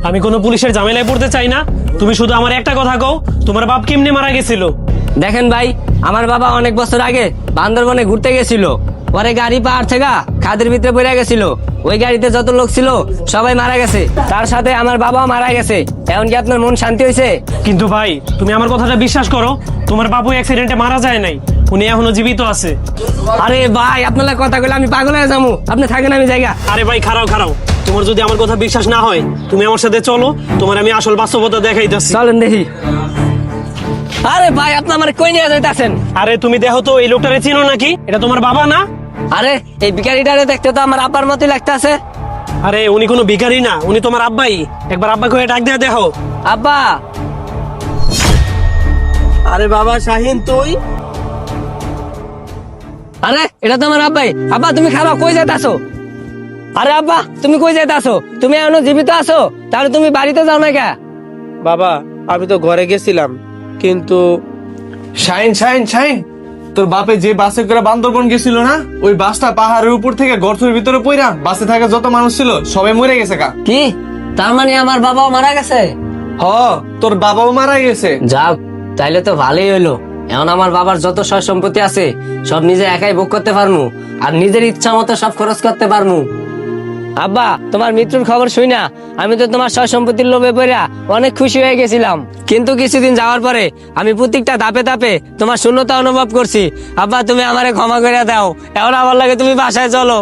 আমি কোনো পুলিশের ঝামেলায় পড়তে চাই না। তুমি শুধু আমার একটা কথা কও, তোমার বাপ কেমনে মারা গেছিল? দেখেন ভাই, আমার বাবা অনেক বছর আগে বান্দরবনে ঘুরতে গেছিল। পরে গাড়ি পাহাড় থেকে খাদের ভিতরে পড়ে গেছিল। ওই গাড়িতে যত লোক ছিল সবাই মারা গেছে, তার সাথে আমার বাবাও মারা গেছে। এখন কি আপনার মন শান্তি হয়েছে? কিন্তু ভাই, তুমি আমার কথাটা বিশ্বাস করো, তোমার বাবু অ্যাক্সিডেন্টে মারা যায় নাই, উনি এখনো জীবিত আছে। আরে ভাই, আপনার কথা বলে আমি পাগল হয়ে যাবো। আপনি থাকেন, আমি জায়গা। আরে ভাই, খারাও খারাও, তোমার যদি আমার কথা বিশ্বাস না হয়, তুমি আমার সাথে চলো, তোমার আমি আসল বাস্তবতা দেখাইতেছি। চলেন দেখি। আরে ভাই, আপনি আমার কই নিয়ে যাইতেছেন? আরে তুমি দেখো তো, এই লোকটারে চিনো নাকি? এটা তোমার বাবা না? আরে এই ভিখারিটারে দেখতে তো আমার আব্বার মতই লাগতেছে। আরে উনি কোনো ভিখারি না, উনি তোমার আব্বাই। একবার আব্বাকে ডাক দিয়ে দেখো। আব্বা। আরে বাবা শাহিন, তুই? আরে এটা তো আমার আব্বাই। আব্বা তুমি খারাপ, কই যাইতাছো? আরে আব্বা, তুমি কই যাইতাছো? তুমি এখনো জীবিত আছো? তাহলে তুমি বাড়িতে যাও না কে? বাবা, আমি তো ঘরে গেছিলাম, কিন্তু শাইন শাইন শাইন, তোর বাপে যে বাসে করে বান্দরবন গেছিল না, ওই বাসটা পাহাড়ের উপর থেকে গর্তের ভিতরে পইরা বাসে থাকা যত মানুষ ছিল সবাই মরে গেছে কা। কি? তার মানে আমার বাবাও মারা গেছে? হ, তোর বাবাও মারা গেছে। যাক, তাইলে তো ভালোই হইলো। এখন আমার বাবার যত সয় সম্পত্তি আছে সব নিজে একাই ভোগ করতে পারমু, আর নিজের ইচ্ছা মতো সব খরচ করতে পারমু। আব্বা, তোমার মৃত্যুর খবর শুই না আমি তো তোমার সয় সম্পত্তির লোভে পড়া অনেক খুশি হয়ে গেছিলাম, কিন্তু কিছুদিন যাওয়ার পরে আমি প্রত্যেকটা ধাপে ধাপে তোমার শূন্যতা অনুভব করছি। আব্বা, তুমি আমারে ক্ষমা করে দাও। এখন আমার লাগে তুমি বাসায় চলো।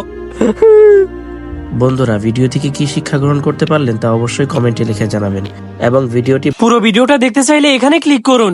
বন্ধুরা, ভিডিও থেকে কি শিক্ষা গ্রহণ করতে পারলেন তা অবশ্যই কমেন্টে লিখে জানাবেন এবং ভিডিওটি পুরো ভিডিওটা দেখতে চাইলে এখানে ক্লিক করুন।